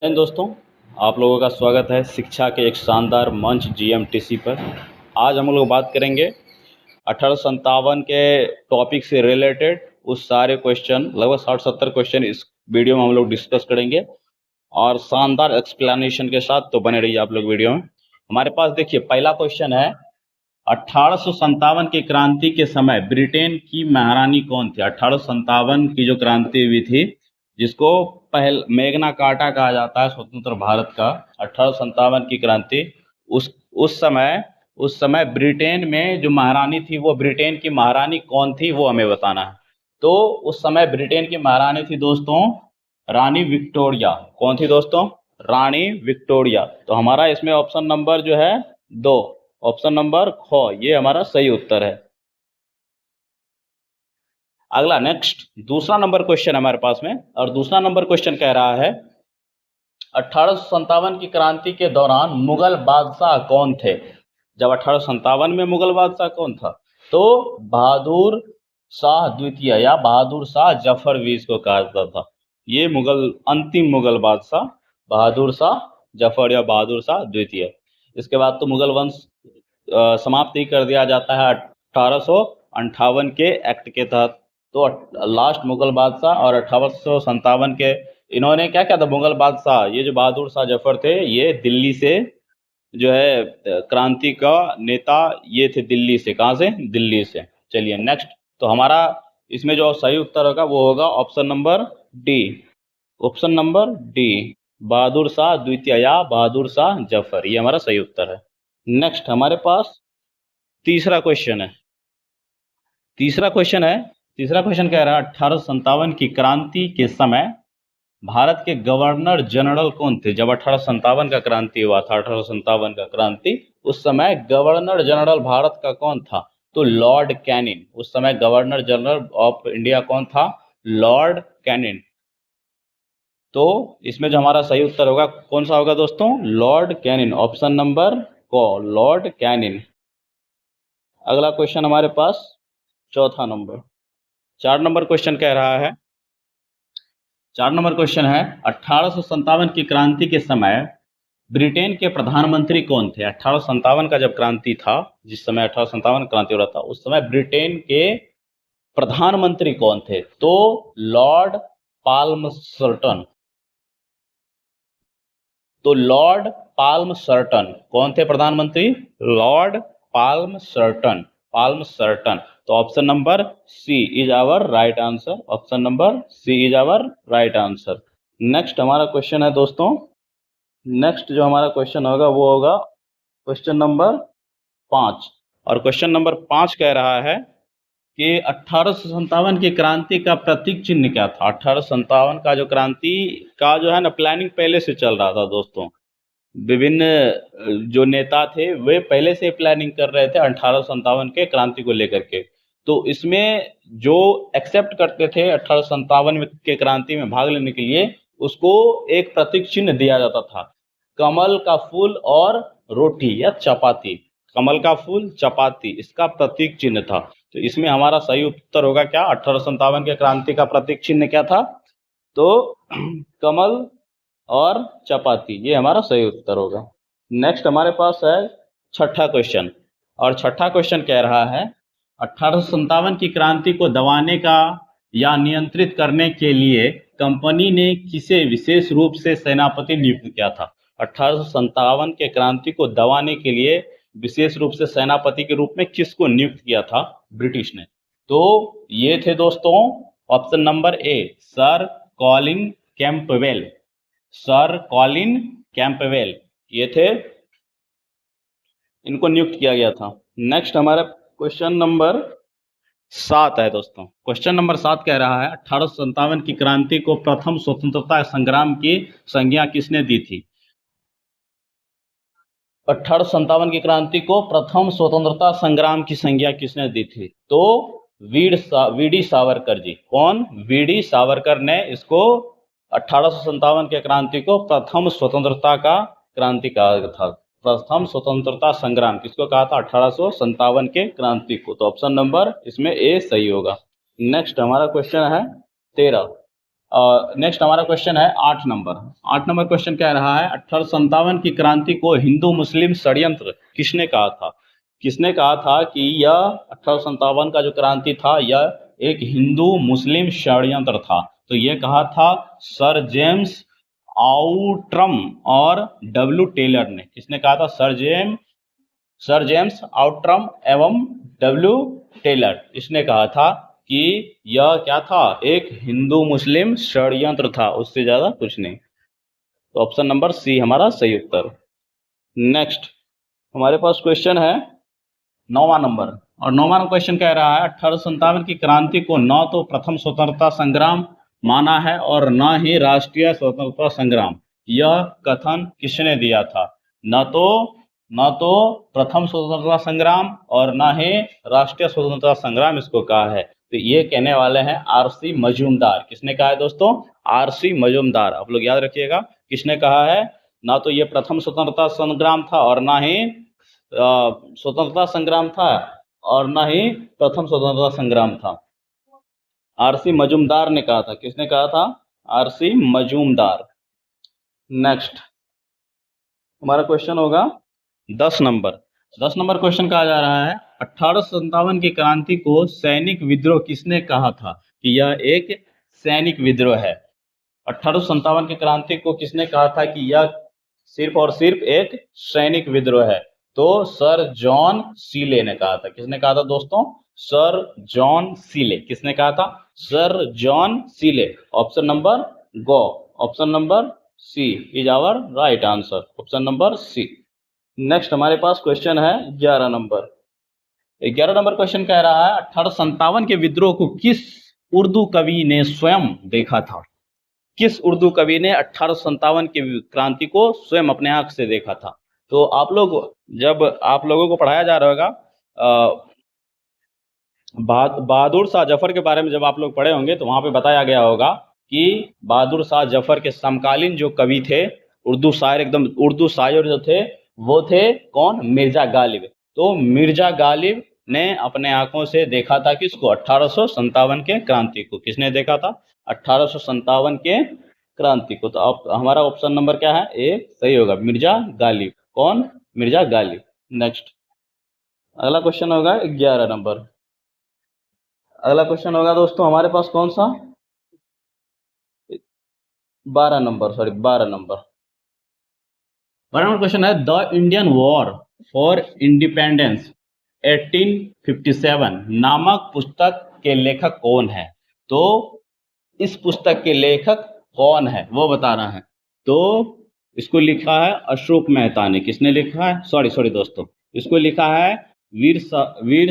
दोस्तों, आप लोगों का स्वागत है शिक्षा के एक शानदार मंच जीएमटीसी पर। आज हम लोग बात करेंगे 1857 के टॉपिक से रिलेटेड उस सारे क्वेश्चन, लगभग 60-70 क्वेश्चन इस वीडियो में हम लोग डिस्कस करेंगे और शानदार एक्सप्लेनेशन के साथ। तो बने रहिए आप लोग वीडियो में। हमारे पास देखिए पहला क्वेश्चन है, 1857 की क्रांति के समय ब्रिटेन की महारानी कौन थी? 1857 की जो क्रांति हुई थी, जिसको मैग्ना कार्टा कहा जाता है, स्वतंत्र भारत का 1857 की क्रांति। उस समय ब्रिटेन में जो महारानी थी, वो ब्रिटेन की महारानी कौन थी, वो हमें बताना है। तो उस समय ब्रिटेन की महारानी थी दोस्तों रानी विक्टोरिया। कौन थी दोस्तों? रानी विक्टोरिया। तो हमारा इसमें ऑप्शन नंबर जो है 2, ऑप्शन नंबर ख, ये हमारा सही उत्तर है। अगला नेक्स्ट दूसरा नंबर क्वेश्चन हमारे पास में, और दूसरा नंबर क्वेश्चन कह रहा है 1857 की क्रांति के दौरान मुगल बादशाह कौन थे? जब 1857 में मुगल बादशाह कौन था? तो बहादुर शाह द्वितीय या बहादुर शाह जफर भी इसको कहा जाता था। ये अंतिम मुगल बादशाह बहादुर शाह जफर या बहादुर शाह द्वितीय। इसके बाद तो मुगल वंश समाप्त ही कर दिया जाता है 1858 के एक्ट के तहत। तो लास्ट मुगल बादशाह और 1857 के इन्होंने क्या किया था? मुगल बादशाह, ये जो बहादुर शाह जफर थे, ये दिल्ली से जो है क्रांति का नेता, ये थे दिल्ली से। कहाँ से? दिल्ली से। चलिए नेक्स्ट, तो हमारा इसमें जो सही उत्तर होगा वो होगा option number D. Option number D, Bahadur Shah द्वितीय या बहादुर शाह जफर, ये हमारा सही उत्तर है। नेक्स्ट हमारे पास तीसरा क्वेश्चन है। तीसरा क्वेश्चन कह रहा है 1857 की क्रांति के समय भारत के गवर्नर जनरल कौन थे? जब 1857 का क्रांति हुआ था, 1857 का क्रांति, उस समय गवर्नर जनरल भारत का कौन था? तो लॉर्ड कैनिन। उस समय गवर्नर जनरल ऑफ इंडिया कौन था? Lord Canning. तो इसमें जो हमारा सही उत्तर होगा कौन सा होगा दोस्तों? लॉर्ड कैनिन, ऑप्शन नंबर को, लॉर्ड कैनिन। अगला क्वेश्चन हमारे पास चौथा नंबर, 4 नंबर क्वेश्चन कह रहा है, 4 नंबर क्वेश्चन है 1857 की क्रांति के समय ब्रिटेन के प्रधानमंत्री कौन थे? 1857 का जब क्रांति था, जिस समय 1857 क्रांति हो रहा था, उस समय ब्रिटेन के प्रधानमंत्री कौन थे? तो लॉर्ड पाल्मसर्टन। तो लॉर्ड पाल्मसर्टन कौन थे प्रधानमंत्री? Lord Palmerston, Palmerston. तो option number C is our right answer, option number C is our right answer. Next हमारा क्वेश्चन है दोस्तों, नेक्स्ट जो हमारा क्वेश्चन होगा वो होगा क्वेश्चन नंबर 5। और क्वेश्चन नंबर 5 कह रहा है कि 1857 की क्रांति का प्रतीक चिन्ह क्या था? 1857 का जो क्रांति का जो है ना प्लानिंग पहले से चल रहा था दोस्तों। विभिन्न जो नेता थे वे पहले से प्लानिंग कर रहे थे 1857 के क्रांति को लेकर के। तो इसमें जो एक्सेप्ट करते थे 1857 के क्रांति में भाग लेने के लिए, उसको एक प्रतीक चिन्ह दिया जाता था, कमल का फूल और रोटी या चपाती। कमल का फूल, चपाती, इसका प्रतीक चिन्ह था। तो इसमें हमारा सही उत्तर होगा क्या? 1857 के क्रांति का प्रतीक चिन्ह क्या था? तो कमल और चपाती, ये हमारा सही उत्तर होगा। नेक्स्ट हमारे पास है छठा क्वेश्चन, और छठा क्वेश्चन कह रहा है 1857 की क्रांति को दबाने का या नियंत्रित करने के लिए कंपनी ने किसे विशेष रूप से सेनापति नियुक्त किया था? 1857 के क्रांति को दबाने के लिए विशेष रूप से सेनापति के रूप में किसको नियुक्त किया था ब्रिटिश ने? तो ये थे दोस्तों option number A, sir Colin Campbell. Sir Colin Campbell ये थे, इनको नियुक्त किया गया था। नेक्स्ट हमारा क्वेश्चन नंबर 7 है दोस्तों। क्वेश्चन नंबर 7 कह रहा है 1857 की क्रांति को प्रथम स्वतंत्रता संग्राम की संज्ञा किसने दी थी? 1857 की क्रांति को प्रथम स्वतंत्रता संग्राम की संज्ञा किसने दी थी? तो वीडी सावरकर जी। कौन? वीडी सावरकर ने इसको 1857 के क्रांति को प्रथम स्वतंत्रता का क्रांति कहा था। प्रथम स्वतंत्रता संग्राम किसको कहा था? 1857 के क्रांति को। तो ऑप्शन नंबर इसमें ए सही होगा। नेक्स्ट हमारा क्वेश्चन है 13। नेक्स्ट हमारा क्वेश्चन है 8 नंबर। 8 नंबर क्वेश्चन कह रहा है 1857 की क्रांति को हिंदू मुस्लिम षड्यंत्र किसने कहा था? किसने कहा था कि यह 1857 का जो क्रांति था यह एक हिंदू मुस्लिम षड्यंत्र था? तो ये कहा था सर जेम्स आउट्रम और डब्ल्यू टेलर ने। किसने कहा था? सर जेम्स आउट्रम एवं डब्ल्यू टेलर, इसने कहा था कि यह क्या था? एक हिंदू मुस्लिम षड्यंत्र था, उससे ज्यादा कुछ नहीं। तो ऑप्शन नंबर सी हमारा सही उत्तर। नेक्स्ट हमारे पास क्वेश्चन है 9वां नंबर, और 9वां क्वेश्चन कह रहा है 1857 की क्रांति को न तो प्रथम स्वतंत्रता संग्राम माना है और न ही राष्ट्रीय स्वतंत्रता संग्राम। यह कथन किसने दिया था? न तो प्रथम स्वतंत्रता संग्राम और न ही राष्ट्रीय स्वतंत्रता संग्राम इसको कहा है। तो ये कहने वाले हैं आरसी मजूमदार। किसने कहा है दोस्तों? आरसी मजूमदार। आप लोग याद रखिएगा किसने कहा है। ना तो ये प्रथम स्वतंत्रता संग्राम था और ना ही स्वतंत्रता संग्राम था और ना ही प्रथम स्वतंत्रता संग्राम था। आरसी मजूमदार ने कहा था। किसने कहा था? आरसी मजूमदार। नेक्स्ट हमारा क्वेश्चन होगा 10 नंबर। 10 नंबर क्वेश्चन कहा जा रहा है 1857 की क्रांति को सैनिक विद्रोह किसने कहा था कि यह एक सैनिक विद्रोह है? 1857 की क्रांति को किसने कहा था कि यह सिर्फ और सिर्फ एक सैनिक विद्रोह है? तो सर जॉन सीले ने कहा था। किसने कहा था दोस्तों? Sir John Seeley. किसने कहा था? Sir John Seeley. Option number go, option number C is our right answer, option number C. Next हमारे पास क्वेश्चन है 11 नंबर। 11 नंबर क्वेश्चन कह रहा है 1857 के विद्रोह को किस उर्दू कवि ने स्वयं देखा था? किस उर्दू कवि ने 1857 की क्रांति को स्वयं अपने आंख से देखा था? तो आप लोग, जब आप लोगों को पढ़ाया जा रहा होगा बहादुर शाह जफर के बारे में, जब आप लोग पढ़े होंगे तो वहां पे बताया गया होगा कि बहादुर शाह जफर के समकालीन जो कवि थे, उर्दू शायर, एकदम उर्दू शायर जो थे, वो थे कौन? मिर्जा गालिब। तो मिर्जा गालिब ने अपने आंखों से देखा था किसको? 1857 के क्रांति को। किसने देखा था? 1857 के क्रांति को। तो अब हमारा ऑप्शन नंबर क्या है? ए सही होगा, मिर्जा गालिब। कौन? मिर्जा गालिब। नेक्स्ट अगला क्वेश्चन होगा 11 नंबर। अगला क्वेश्चन होगा दोस्तों हमारे पास कौन सा? 12 number, sorry 12 number. 12 number question है the Indian war for independence 1857 नामक पुस्तक के लेखक कौन है? तो इस पुस्तक के लेखक कौन है वो बताना है। तो इसको लिखा है अशोक मेहता ने। किसने लिखा है? सॉरी दोस्तों, इसको लिखा है वीर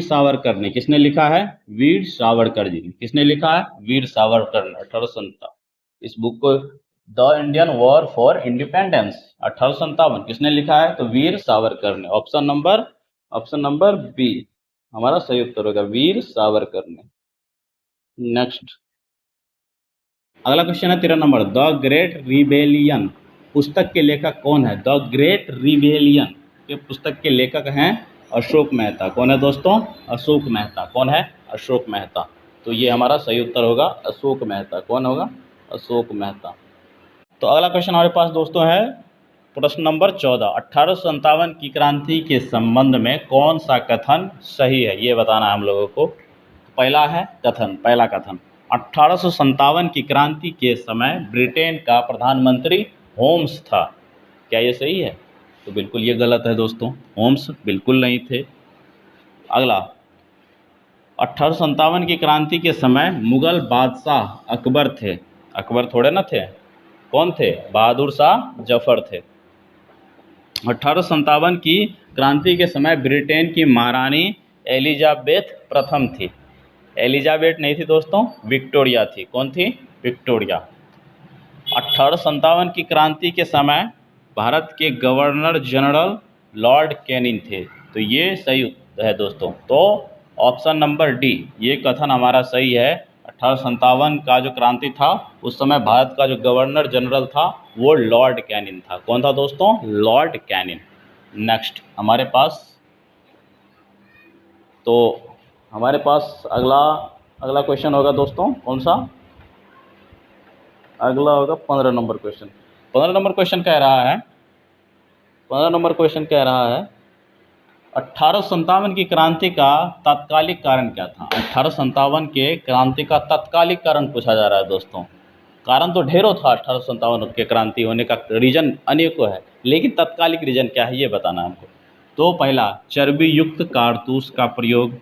सावरकर ने। किसने लिखा है? वीर सावरकर जी ने। किसने लिखा है? वीर सावरकर ने। 1857 इस बुक को, the Indian war for independence 1857 किसने लिखा है? तो वीर सावरकर ने। ऑप्शन नंबर बी हमारा सही उत्तर होगा, वीर सावरकर ने। नेक्स्ट अगला क्वेश्चन है 13 नंबर। द ग्रेट रिबेलियन पुस्तक के लेखक कौन है? द ग्रेट रिबेलियन के पुस्तक के लेखक हैं अशोक मेहता। कौन है दोस्तों? अशोक मेहता। कौन है? अशोक मेहता। तो ये हमारा सही उत्तर होगा, अशोक मेहता। कौन होगा? अशोक मेहता। तो अगला क्वेश्चन हमारे पास दोस्तों है प्रश्न नंबर 14। 1857 की क्रांति के संबंध में कौन सा कथन सही है, ये बताना है हम लोगों को। पहला है कथन, पहला कथन 1857 की क्रांति के समय ब्रिटेन का प्रधानमंत्री होम्स था। क्या ये सही है? तो बिल्कुल ये गलत है दोस्तों, होम्स बिल्कुल नहीं थे। अगला 1857 की क्रांति के समय मुगल बादशाह अकबर थे। अकबर थोड़े ना थे, कौन थे? बहादुर शाह जफर थे। 1857 की क्रांति के समय ब्रिटेन की महारानी एलिजाबेथ प्रथम थी। एलिजाबेथ नहीं थी दोस्तों, विक्टोरिया थी। कौन थी? विक्टोरिया। 1857 की क्रांति के समय भारत के गवर्नर जनरल लॉर्ड कैनिंग थे। तो ये सही है दोस्तों। तो ऑप्शन नंबर डी ये कथन हमारा सही है। 1857 का जो क्रांति था उस समय भारत का जो गवर्नर जनरल था वो लॉर्ड कैनिंग था। कौन था दोस्तों? Lord Canning. नेक्स्ट हमारे पास अगला क्वेश्चन होगा दोस्तों कौन सा? अगला होगा 15 नंबर क्वेश्चन। 15 नंबर क्वेश्चन कह रहा है 1857 की क्रांति का तात्कालिक कारण क्या था। 1857 के क्रांति का तात्कालिक कारण पूछा जा रहा है दोस्तों। कारण तो ढेरों था 1857 के क्रांति होने का, रीजन अनेकों है, लेकिन तात्कालिक रीजन क्या है ये बताना है हमको। तो पहला, चर्बी युक्त कारतूस का प्रयोग।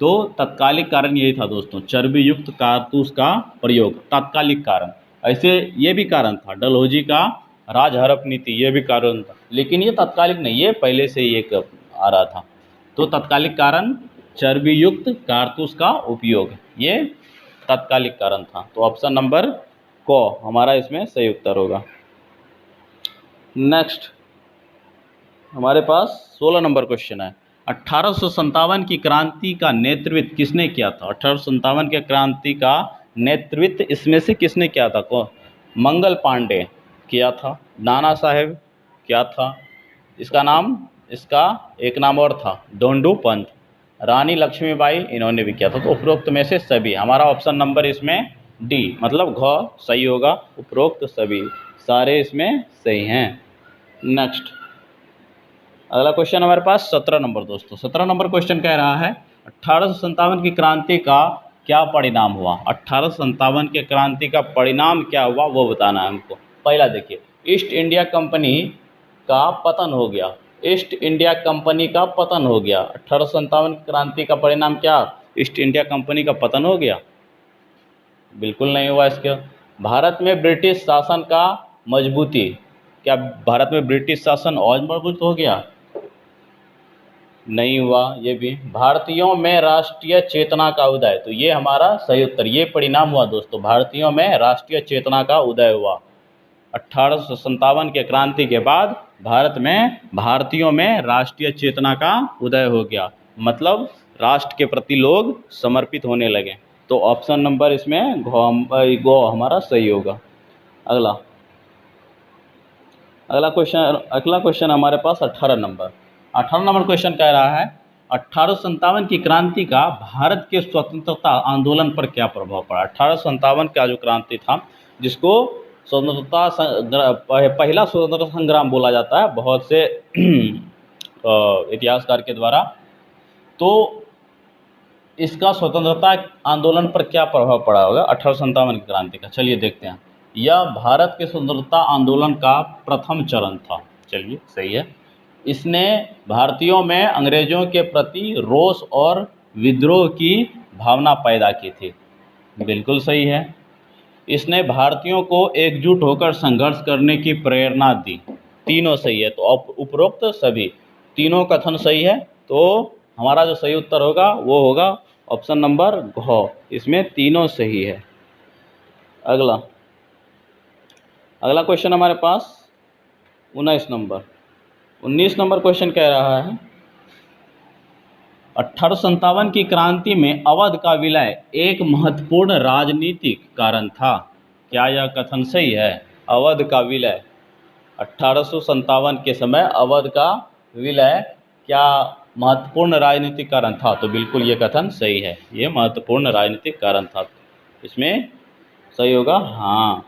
तो तात्कालिक कारण यही था दोस्तों, चर्बी युक्त कारतूस का प्रयोग, तात्कालिक कारण। ऐसे ये भी कारण था, डलहौजी का राजहड़प नीति, ये भी कारण था, लेकिन ये तात्कालिक नहीं, ये पहले से ही एक आ रहा था। तो तात्कालिक कारण चर्बी युक्त कारतूस का उपयोग, ये तात्कालिक कारण था। तो ऑप्शन नंबर क हमारा इसमें सही उत्तर होगा। नेक्स्ट हमारे पास 16 नंबर क्वेश्चन है। 1857 की क्रांति का नेतृत्व किसने किया था। 1857 के क्रांति का नेतृत्व इसमें से किसने किया था। कौन। मंगल पांडे किया था, नाना साहेब क्या था, इसका एक नाम और था, डोंडू पंत, रानी लक्ष्मीबाई, इन्होंने भी किया था। तो उपरोक्त में से सभी, हमारा ऑप्शन नंबर इसमें डी मतलब घ सही होगा। उपरोक्त सभी सारे इसमें सही हैं। नेक्स्ट अगला क्वेश्चन हमारे पास 17 नंबर दोस्तों। 17 नंबर क्वेश्चन कह रहा है 1857 की क्रांति का क्या परिणाम हुआ। 1857 के क्रांति का परिणाम क्या हुआ वो बताना है हमको। पहला देखिए, ईस्ट इंडिया कंपनी का पतन हो गया। ईस्ट इंडिया कंपनी का पतन हो गया। 1857 की क्रांति का परिणाम क्या, ईस्ट इंडिया कंपनी का पतन हो गया। बिल्कुल नहीं हुआ। इसके भारत में ब्रिटिश शासन का मजबूती, क्या भारत में ब्रिटिश शासन और मजबूत हो गया। नहीं हुआ। ये भी भारतीयों में राष्ट्रीय चेतना का उदय, तो ये हमारा सही उत्तर, ये परिणाम हुआ दोस्तों, भारतीयों में राष्ट्रीय चेतना का उदय हुआ। 1857 के क्रांति के बाद भारत में भारतीयों में राष्ट्रीय चेतना का उदय हो गया, मतलब राष्ट्र के प्रति लोग समर्पित होने लगे। तो ऑप्शन नंबर इसमें गो हमारा सही होगा। अगला क्वेश्चन हमारे पास 18 नंबर क्वेश्चन कह रहा है 1857 की क्रांति का भारत के स्वतंत्रता आंदोलन पर क्या प्रभाव पड़ा। 1857 का जो क्रांति था, जिसको पहला स्वतंत्रता संग्राम बोला जाता है बहुत से इतिहासकार के द्वारा। तो इसका स्वतंत्रता आंदोलन पर क्या प्रभाव पड़ा होगा 1857 की क्रांति का, चलिए देखते हैं। यह भारत के स्वतंत्रता आंदोलन का प्रथम चरण था। चलिए सही है। इसने भारतीयों में अंग्रेजों के प्रति रोष और विद्रोह की भावना पैदा की थी। बिल्कुल सही है। इसने भारतीयों को एकजुट होकर संघर्ष करने की प्रेरणा दी। तीनों सही है। तो उपरोक्त सभी तीनों कथन सही है। तो हमारा जो सही उत्तर होगा वो होगा ऑप्शन नंबर घ, इसमें तीनों सही है। अगला क्वेश्चन हमारे पास 19 नंबर क्वेश्चन कह रहा है 1857 की क्रांति में अवध का विलय एक महत्वपूर्ण राजनीतिक कारण था। क्या यह कथन सही है। अवध का विलय 1857 के समय अवध का विलय क्या महत्वपूर्ण राजनीतिक कारण था। तो बिल्कुल ये कथन सही है, ये महत्वपूर्ण राजनीतिक कारण था, इसमें सही होगा हाँ।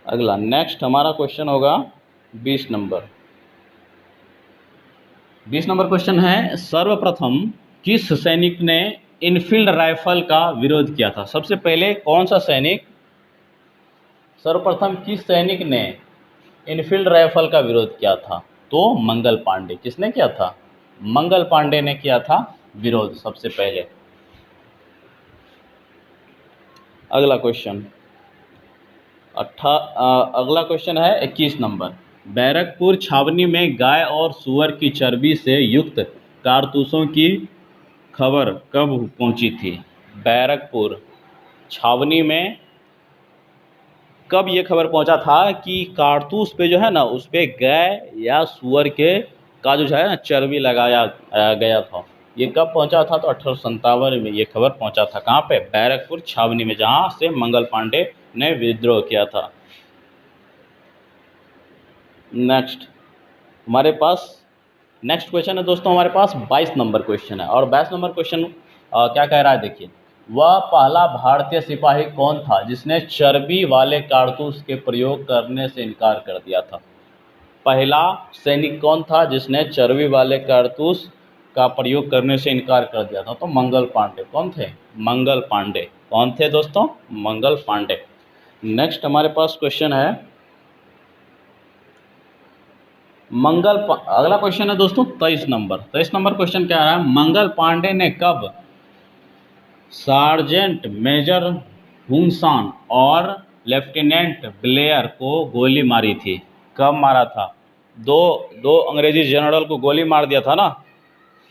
अगला नेक्स्ट हमारा क्वेश्चन होगा 20 नंबर क्वेश्चन है सर्वप्रथम किस सैनिक ने इनफील्ड राइफल का विरोध किया था। सबसे पहले कौन सा सैनिक, सर्वप्रथम किस सैनिक ने इनफील्ड राइफल का विरोध किया था। तो मंगल पांडे। किसने किया था, मंगल पांडे ने किया था विरोध सबसे पहले। अगला क्वेश्चन है 21 नंबर। बैरकपुर छावनी में गाय और सुअर की चर्बी से युक्त कारतूसों की खबर कब पहुंची थी। बैरकपुर छावनी में कब ये खबर पहुंचा था कि कारतूस पे जो है ना, उस पे गाय या सुअर के का जो है ना चर्बी लगाया गया था। ये कब पहुंचा था, तो 1857 में ये खबर पहुंचा था। कहाँ पे, बैरकपुर छावनी में, जहाँ से मंगल पांडे ने विद्रोह किया था। नेक्स्ट क्वेश्चन है दोस्तों हमारे पास 22 नंबर क्वेश्चन है। और 22 नंबर क्वेश्चन क्या कह रहा है देखिए, वह पहला भारतीय सिपाही कौन था जिसने चर्बी वाले कारतूस के प्रयोग करने से इनकार कर दिया था? पहला सैनिक कौन था जिसने चर्बी वाले कारतूस का प्रयोग करने से इनकार कर दिया था? तो मंगल पांडे। कौन थे? मंगल पांडे। कौन थे दोस्तों? मंगल पांडे। नेक्स्ट हमारे पास क्वेश्चन है अगला क्वेश्चन है दोस्तों 23 नंबर। 23 नंबर क्वेश्चन क्या है? मंगल पांडे ने कब सार्जेंट मेजर हुनसान और लेफ्टिनेंट ब्लेयर को गोली मारी थी? कब मारा था? दो अंग्रेजी जनरल को गोली मार दिया था ना,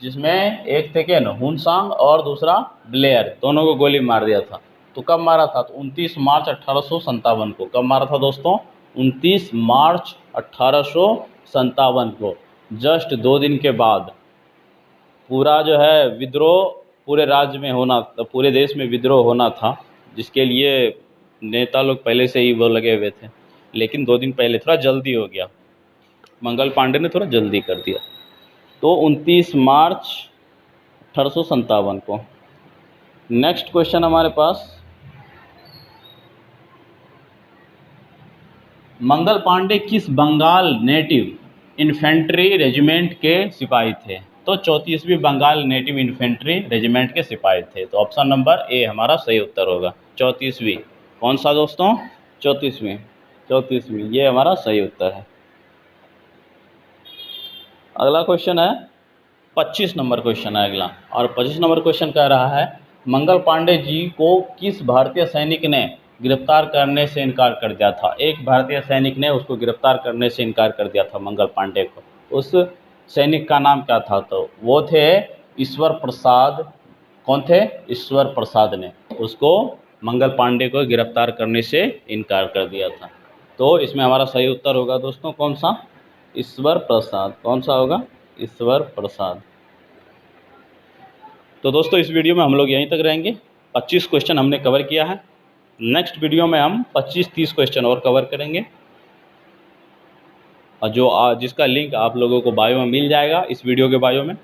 जिसमें एक थे क्या, हुनसांग और दूसरा ब्लेयर, दोनों को गोली मार दिया था। तो कब मारा था? तो 29 मार्च 1857 को। कब मारा था दोस्तों? 29 मार्च 1857 को। जस्ट 2 दिन के बाद पूरा जो है विद्रोह पूरे राज्य में होना, पूरे देश में विद्रोह होना था, जिसके लिए नेता लोग पहले से ही वो लगे हुए थे, लेकिन 2 दिन पहले थोड़ा जल्दी हो गया, मंगल पांडे ने थोड़ा जल्दी कर दिया। तो 29 मार्च 1857 को। नेक्स्ट क्वेश्चन हमारे पास, मंगल पांडे किस बंगाल नेटिव इन्फेंट्री रेजिमेंट के सिपाही थे? तो 34वीं बंगाल नेटिव इन्फेंट्री रेजिमेंट के सिपाही थे। तो ऑप्शन नंबर ए हमारा सही उत्तर होगा, 34वीं। कौन सा दोस्तों? 34वीं। 34वीं, ये हमारा सही उत्तर है। अगला क्वेश्चन है 25 नंबर क्वेश्चन है अगला, और 25 नंबर क्वेश्चन कह रहा है मंगल पांडे जी को किस भारतीय सैनिक ने गिरफ्तार करने से इनकार कर दिया था? एक भारतीय सैनिक ने उसको गिरफ्तार करने से इनकार कर दिया था मंगल पांडे को। उस सैनिक का नाम क्या था? तो वो थे ईश्वर प्रसाद। कौन थे? ईश्वर प्रसाद ने उसको, मंगल पांडे को गिरफ्तार करने से इनकार कर दिया था। तो इसमें हमारा सही उत्तर होगा दोस्तों कौन सा? ईश्वर प्रसाद। कौन सा होगा? ईश्वर प्रसाद। तो दोस्तों इस वीडियो में हम लोग यहीं तक रहेंगे। 25 क्वेश्चन हमने कवर किया है। नेक्स्ट वीडियो में हम 25-30 क्वेश्चन और कवर करेंगे, और जिसका लिंक आप लोगों को बायो में मिल जाएगा, इस वीडियो के बायो में।